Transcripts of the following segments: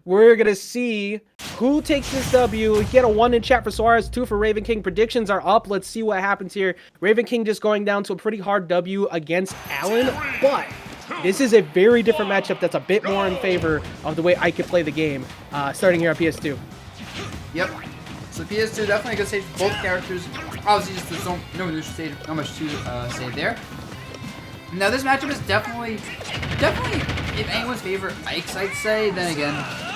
we're going to see who takes this W. Get a 1 in chat for Suarez, 2 for Ravenking. Predictions are up. Let's see what happens here. Ravenking just going down to a pretty hard W against Allen, but this is a very different matchup that's a bit more in favor of the way I could play the game, starting here on PS2. Yep. So PS2 definitely a good stage for both characters. Obviously, just there's no neutral stage, not much to say there. Now this matchup is definitely, if anyone's favorite Ike's, I'd say. Then again,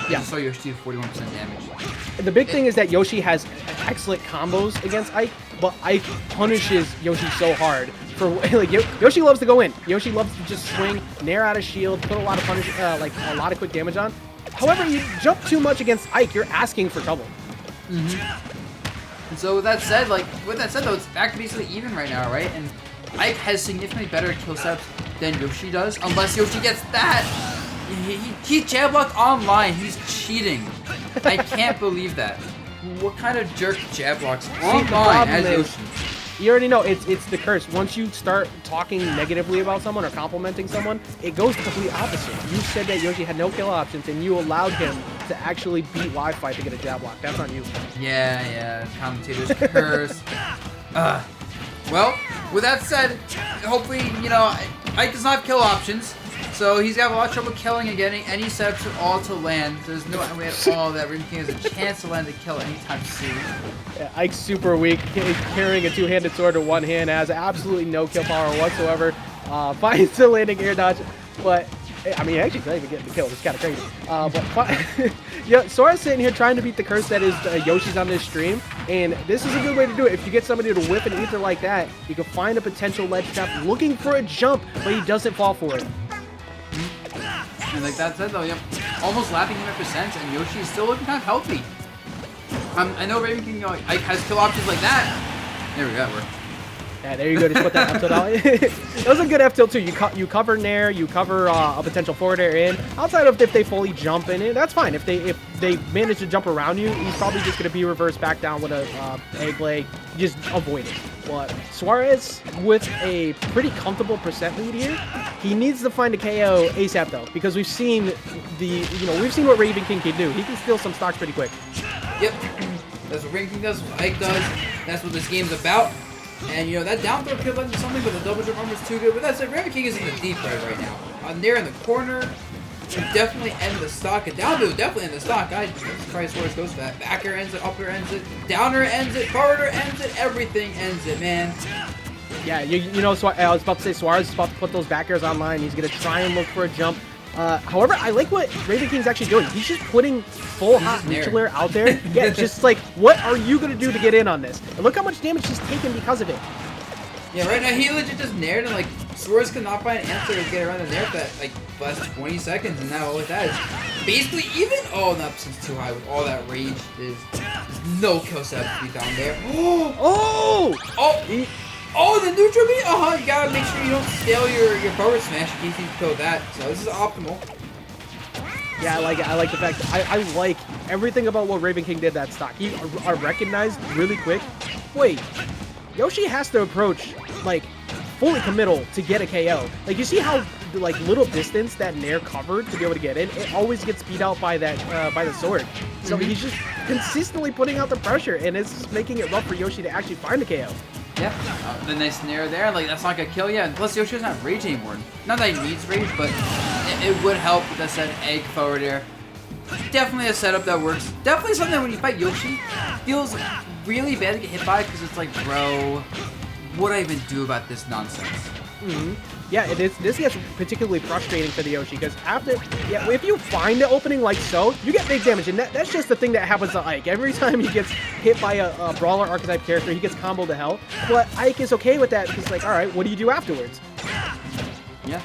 yeah, saw Yoshi do 41% damage. The big thing is that Yoshi has excellent combos against Ike, but Ike punishes Yoshi so hard. For like Yoshi loves to go in. Yoshi loves to just swing, nair out of shield, put a lot of punish, like a lot of quick damage on. However, you jump too much against Ike, you're asking for trouble. And so with that said, though, it's back to basically even right now, right? And Ike has significantly better kill setups than Yoshi does, unless Yoshi gets that. He jab blocked online. He's cheating. I can't believe that. What kind of jerk jab blocks online as Yoshi? You already know it's the curse. Once you start talking negatively about someone or complimenting someone, it goes the complete opposite. You said that Yoshi had no kill options, and you allowed him to actually beat Wi-Fi to get a jab block. That's on you. Yeah. Commentator's curse. Well, with that said, hopefully, you know, Ike does not have kill options, so he's got a lot of trouble killing and getting any setups at all to land. There's no way at all that Ravenking has a chance to land a kill anytime soon. Yeah, Ike's super weak. He's carrying a two-handed sword in one hand, has absolutely no kill power whatsoever. Finds the landing air dodge, but I mean, actually, not even getting the kill. It's kind of crazy. But yeah, Suarez sitting here trying to beat the curse that is Yoshi's on this stream, and this is a good way to do it. If you get somebody to whip an ether like that, you can find a potential ledge trap looking for a jump, but he doesn't fall for it. And like that said, though, yep, almost lapping 100%, and Yoshi is still looking kind of healthy. I know Ravenking, you know, Ike has kill options like that. There we go. Yeah, there you go. Just put that F tilt out. That was a good F tilt too. You cover nair, you cover a potential forward air in. Outside of if they fully jump in it, that's fine. If they manage to jump around you, he's probably just gonna be reversed back down with a egg leg. Just avoid it. But Suarez with a pretty comfortable percent lead here. He needs to find a KO ASAP though, because we've seen we've seen what Ravenking can do. He can steal some stocks pretty quick. Yep, that's what Ravenking does. What Ike does. That's what this game's about. And, you know, that down throw could have been something, but the double jump armor is too good. But that's it. Ravenking is in the deep right now. There in the corner. Definitely end the stock. And down to definitely end the stock. I'm surprised Suarez goes for that. Back air ends it, up air ends it, downer ends it, forward air ends it, everything ends it, man. Yeah, you know, so I was about to say Suarez is about to put those back airs online. He's going to try and look for a jump. However, I like what Ravenking's actually doing. He's just putting full hot neutral air out there. Yeah, just like, what are you going to do to get in on this? And look how much damage he's taken because of it. Yeah, right now he legit just naired, and like Suarez could not find an answer to get around the nair for that like last 20 seconds, and now with that is basically even. Oh, no, since too high with all that rage. There's no kill set to be found there. Oh, the neutral beat? You gotta make sure you don't stale your forward smash in case you kill that. So this is optimal. Yeah, I like it. I like the fact that I like everything about what Ravenking did that stock. He recognized really quick. Wait, Yoshi has to approach like fully committal to get a KO. Like you see how like little distance that nair covered to be able to get in. It always gets beat out by that by the sword. So he's just consistently putting out the pressure, and it's just making it rough for Yoshi to actually find a KO. Yeah, the nice nair there, like that's not gonna kill you. And plus Yoshi doesn't have rage anymore. Not that he needs rage, but it would help with that said egg forward air. Definitely a setup that works. Definitely something that when you fight Yoshi, feels really bad to get hit by because it's like, bro, what do I even do about this nonsense? Yeah, this gets particularly frustrating for the Yoshi because if you find the opening like so, you get big damage, and that's just the thing that happens to Ike. Every time he gets hit by a brawler archetype character, he gets comboed to hell. But Ike is okay with that because like, all right, what do you do afterwards? Yeah,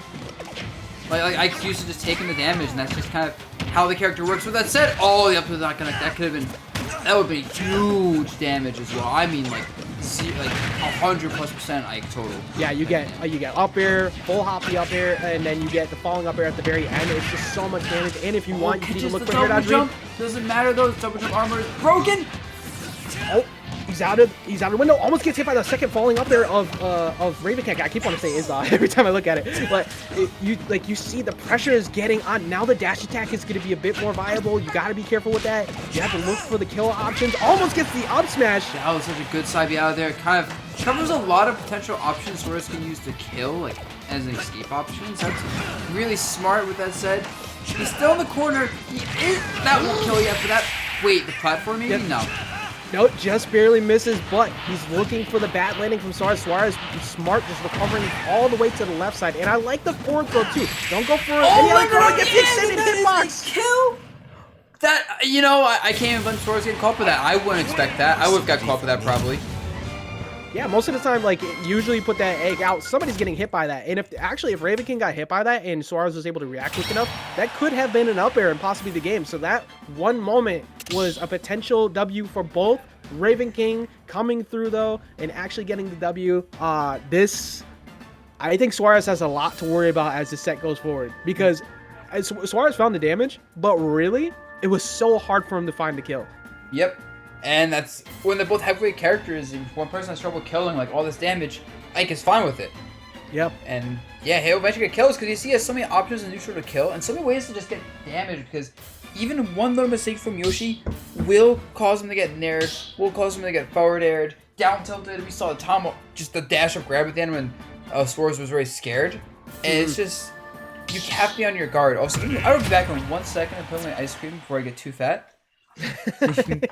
like Ike's used to just taking the damage, and that's just kind of how the character works. With that said, all the up to the knock connect, that could have been. That would be huge damage as well. I mean, like 100+% Ike total. Yeah, you get up air, full hoppy up air, and then you get the falling up air at the very end. It's just so much damage. And if you want, you can even look for air dodge. Doesn't matter though. The double jump armor is broken. He's out of the window. Almost gets hit by the second falling up there of Ravenking. I keep wanting to say Izza every time I look at it, but you see the pressure is getting on. Now the dash attack is going to be a bit more viable. You got to be careful with that. You have to look for the kill options. Almost gets the up smash. That was such a good side B out of there. It kind of covers a lot of potential options Suarez can use to kill, like as an escape options. That's really smart. With that said, he's still in the corner. That won't kill you after that. Wait, the platform maybe? Yep. No. Nope, just barely misses, but he's looking for the bat landing from Suarez. Suarez is smart, just recovering all the way to the left side. And I like the forward throw too. Don't go for any other throw. Get the extended hitbox. Kill. That, you know, I can't even let Suarez get caught for that. I wouldn't expect that. I would have got caught for that probably. Yeah, most of the time, like, usually put that egg out, somebody's getting hit by that. And if Ravenking got hit by that and Suarez was able to react quick enough, that could have been an up air and possibly the game. So that one moment was a potential W for both. Ravenking coming through, though, and actually getting the W. I think Suarez has a lot to worry about as the set goes forward. Because Suarez found the damage, but really, it was so hard for him to find the kill. Yep. And that's when they're both heavyweight characters. If one person has trouble killing like all this damage, Ike is fine with it. Yep. And yeah, he'll eventually get kills because you see he has so many options in neutral to kill and so many ways to just get damage because even one little mistake from Yoshi will cause him to get nared, will cause him to get forward aired, down tilted. We saw the Tom just the dash up grab at the end when Suarez was very scared. And it's just, you have to be on your guard. Also, I will be back in 1 second and put my ice cream before I get too fat.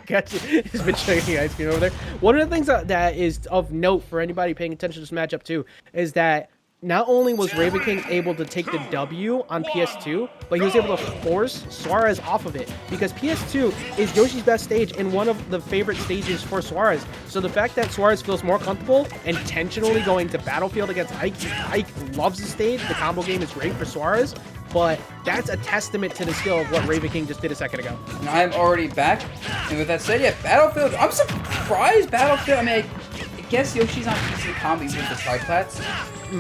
Gotcha. He's been chugging ice cream over there. One of the things that is of note for anybody paying attention to this matchup too is that not only was Ravenking able to take the W on PS2, but he was able to force Suarez off of it because PS2 is Yoshi's best stage and one of the favorite stages for Suarez. So the fact that Suarez feels more comfortable intentionally going to Battlefield against Ike, Ike loves the stage. The combo game is great for Suarez. But that's a testament to the skill of what Ravenking just did a second ago. And I'm already back. And with that said, yeah, Battlefield, I'm surprised Battlefield, I mean, I guess Yoshi's on PC combo with the triplats.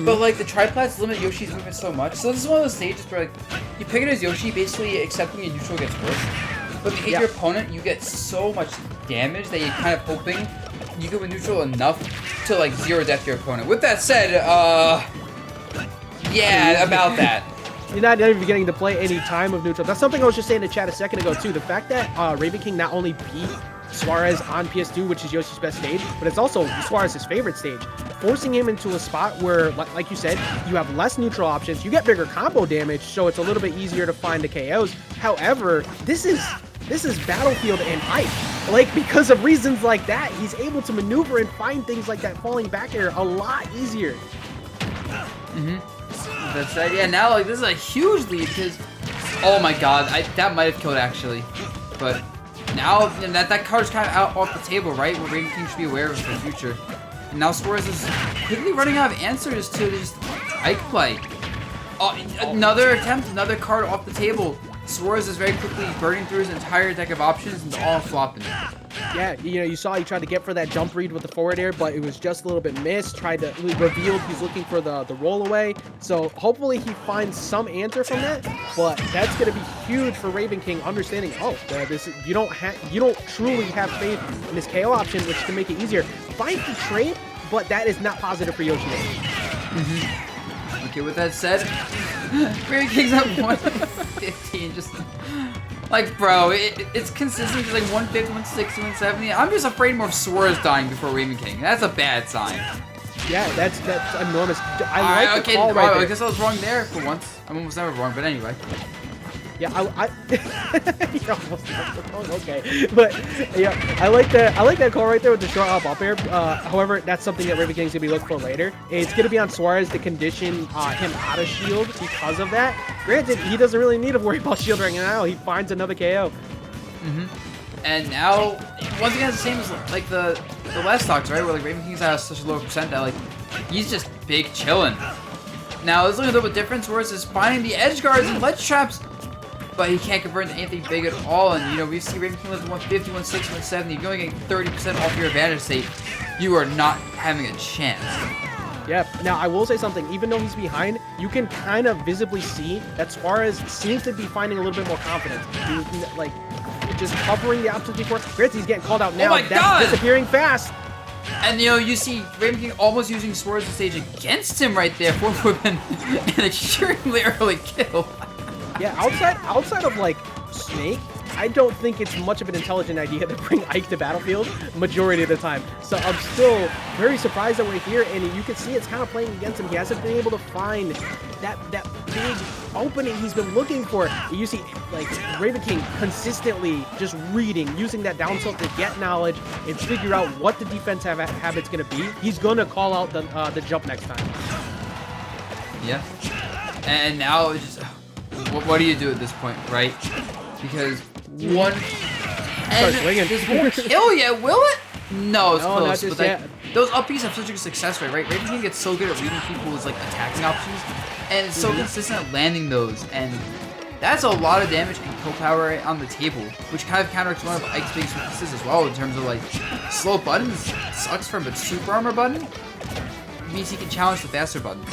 But like the triplats limit Yoshi's movement so much. So this is one of those stages where like you pick it as Yoshi, basically accepting a neutral gets worse. But if you hit your opponent, you get so much damage that you're kind of hoping you can win neutral enough to like zero death your opponent. With that said, yeah, about that. You're not even getting to play any time of neutral. That's something I was just saying in the chat a second ago too. The fact that Ravenking not only beat Suarez on PS2, which is Yoshi's best stage, but it's also Suarez's favorite stage, forcing him into a spot where, like you said, you have less neutral options, you get bigger combo damage, so it's a little bit easier to find the KOs. However, this is Battlefield and Ike. Like, because of reasons like that, he's able to maneuver and find things like that falling back air a lot easier. That's right. Yeah, now like this is a huge lead because, oh my god, that might have killed actually, but now that card's kind of out off the table, right? Where Ravenking should be aware of it for the future. And now Suarez is quickly running out of answers to this Ike play. Another attempt, another card off the table. Suarez is very quickly burning through his entire deck of options and all flopping. Yeah, you know, you saw he tried to get for that jump read with the forward air, but it was just a little bit missed. Tried to revealed he's looking for the roll away. So hopefully he finds some answer from that. But that's going to be huge for Ravenking, understanding, you don't truly have faith in this KO option, which can make it easier. Fight the trade, but that is not positive for Yoshi. Okay, with that said, Ravenking's at 115, just like, bro, it's consistent, just like 150, 160, 170. I'm just afraid more of Suarez dying before Ravenking. That's a bad sign. Yeah, that's enormous. I like the call right there. I guess I was wrong there for once. I'm almost never wrong, but anyway. Yeah, you're almost wrong. Okay, but yeah, I like that call right there with the short up air. However, that's something that Ravenking's gonna be looking for later. It's gonna be on Suarez to condition him out of shield because of that. Granted, he doesn't really need to worry about shield right now. He finds another KO. And now, once again, it's the same as like the last stocks, right? Where like Ravenking's at such a low percent that like he's just big chilling. Now, there's a little bit of difference. Suarez is finding the edge guards and ledge traps, but he can't convert into anything big at all. And you know, we see Ravenking lives 150, 160, 170. If you're only getting 30% off your advantage state, you are not having a chance. Yeah. Now, I will say something. Even though he's behind, you can kind of visibly see that Suarez seems to be finding a little bit more confidence. Like, just covering the options before. Gritzy's getting called out now. Oh my God! Disappearing fast. And you see Ravenking almost using Suarez stage against him right there for an extremely early kill. Yeah, outside of like Snake, I don't think it's much of an intelligent idea to bring Ike to Battlefield majority of the time. So I'm still very surprised that we're here, and you can see it's kind of playing against him. He hasn't been able to find that big opening he's been looking for. You see, like, Ravenking consistently just reading, using that down tilt to get knowledge and figure out what the defense habit's going to be. He's going to call out the jump next time. Yeah. And now it's just, what do you do at this point, right? Because one and this won't kill yet, will it? No, it's close. Not just but yet. Those up Bs have such a good success rate, right? Ravenking gets so good at reading people's like attacking options, and it's so consistent at landing those, and that's a lot of damage and kill power on the table, which kind of counteracts one of Ike's biggest weaknesses as well in terms of like slow buttons sucks from, but super armor button means he can challenge the faster buttons.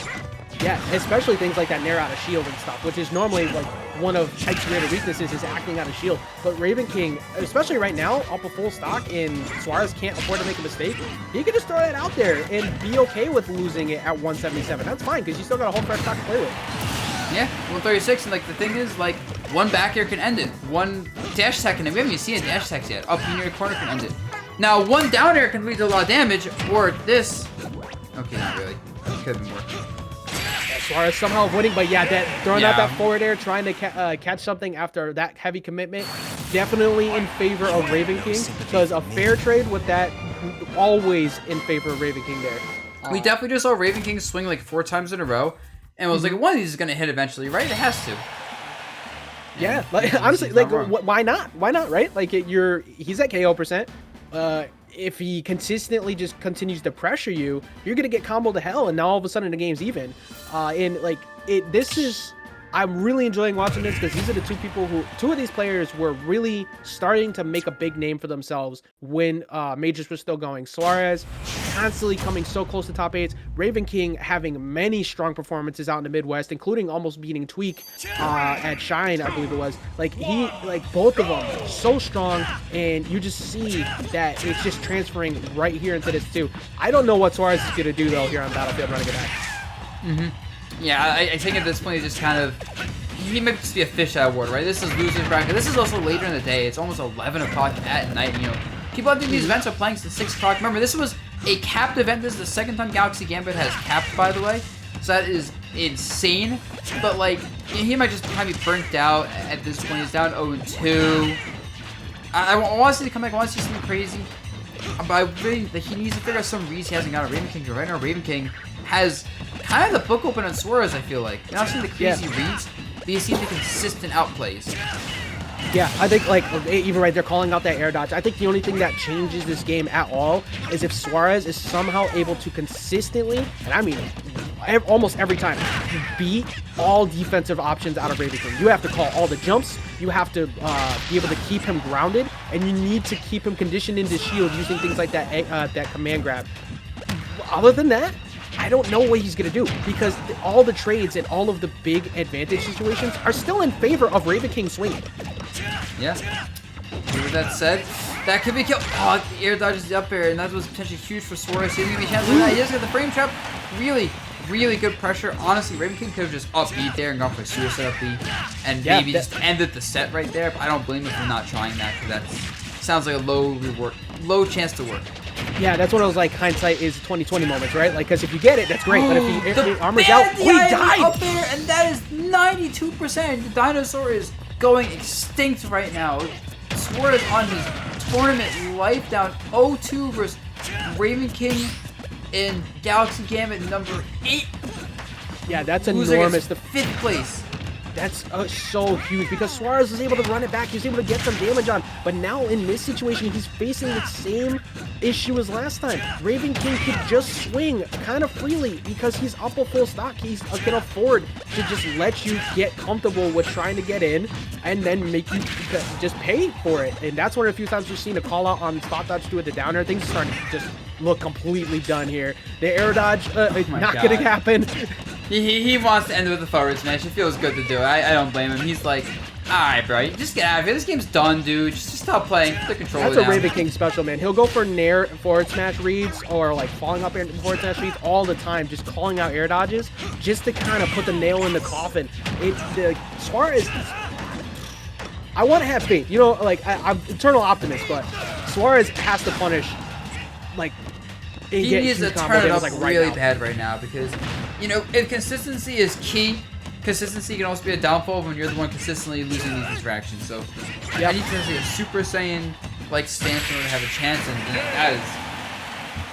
Yeah, especially things like that nair out of shield and stuff, which is normally like one of Ike's greater weaknesses is acting out of shield. But Ravenking, especially right now, up a full stock and Suarez can't afford to make a mistake, he can just throw that out there and be okay with losing it at 177. That's fine, because you still got a whole fresh stock to play with. Yeah, 136, and like the thing is, like, one back air can end it. One dash attack can end it. We haven't even seen a dash attack yet. Up near the corner can end it. Now, one down air can lead to a lot of damage, or this. Okay, not really. Could have been more. Suarez somehow winning, but yeah, throwing out that forward air, trying to catch something after that heavy commitment, definitely in favor of Ravenking. Because a fair trade with that, always in favor of Ravenking there. We definitely just saw Ravenking swing like 4 times in a row, and was like, one of these is gonna hit eventually, right? It has to. Yeah, like, honestly, like, why not? Why not, right? Like, he's at KO %. If he consistently just continues to pressure you, you're gonna get comboed to hell, and now all of a sudden the game's even. And like I'm really enjoying watching this because these are the two of these players were really starting to make a big name for themselves when Majors were still going. Suarez constantly coming so close to top 8s. Ravenking having many strong performances out in the Midwest, including almost beating Tweak at Shine, I believe it was. Like both of them so strong, and you just see that it's just transferring right here into this too. I don't know what Suarez is gonna do though here on Battlefield running it back. Yeah, I think at this point he's just kind of, he might just be a fish out of water, right? This is losing bracket. This is also later in the day. It's almost 11 o'clock at night. You know, people have these events are playing since 6 o'clock. Remember, this was a capped event. This is the second time Galaxy Gambit has capped, by the way. So that is insane. But like, he might just kind of be burnt out at this point. He's down 0-2. I want to see him come back. I want to see something crazy. But I really, he needs to figure out some reads he hasn't got on Ravenking. Right now, Ravenking has kind of the book open on Suarez, I feel like. You're not seeing the crazy reads, but you see the consistent outplays. Yeah, I think, like, even right there, calling out that air dodge. I think the only thing that changes this game at all is if Suarez is somehow able to consistently, and I mean almost every time, beat all defensive options out of Ravenking. You have to call all the jumps, you have to be able to keep him grounded, and you need to keep him conditioned into shield using things like that command grab. Other than that, I don't know what he's going to do, because all the trades and all of the big advantage situations are still in favor of Ravenking swinging. Yeah. With that said, that could be killed. Oh, the air dodges the up air, and that was potentially huge for Suarez. He didn't give me a chance for that. He does get the frame trap. Really, really good pressure. Honestly, Ravenking could have just up B there and gone for a suicide up B, and maybe just ended the set right there. But I don't blame him for not trying that, because that sounds like a low chance to work. Yeah, that's what I was like. Hindsight is 2020 moments, right? Like, because if you get it, that's great. But if he armors out, he died up there, and that is 92%. The dinosaur is going extinct right now. Suarez on his tournament life, down 0-2 versus Ravenking in Galaxy Gambit number 8. Yeah, that's enormous. The 5th place. That's so huge, because Suarez was able to run it back. He was able to get some damage on. But now in this situation, he's facing the same issue as last time. Ravenking could just swing kind of freely because he's up a full stock. He can afford to just let you get comfortable with trying to get in and then make you just pay for it. And that's one of the few times we've seen a call out on spot dodge to it, the down air. Things are starting to just look completely done here. The air dodge, not going to happen. He wants to end with a forward smash. It feels good to do it. I don't blame him. He's like, Alright, bro. You just get out of here. This game's done, dude. Just stop playing. Put the controller That's a down. Ravenking special, man. He'll go for nair forward smash reads or like falling up air forward smash reads all the time, just calling out air dodges, just to kind of put the nail in the coffin. The Suarez, I want to have faith. You know, like I'm eternal optimist, but Suarez has to punish, like, He needs to turn it up really bad right now because, you know, if consistency is key, consistency can also be a downfall when you're the one consistently losing these interactions. So I need to see a Super Saiyan like stance in order to have a chance,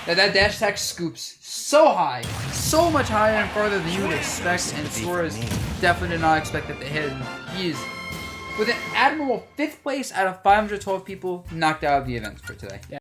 and that dash attack scoops so high, so much higher and farther than you would expect, and Suarez definitely did not expect that to hit. And he is, with an admirable 5th place out of 512 people, knocked out of the event for today.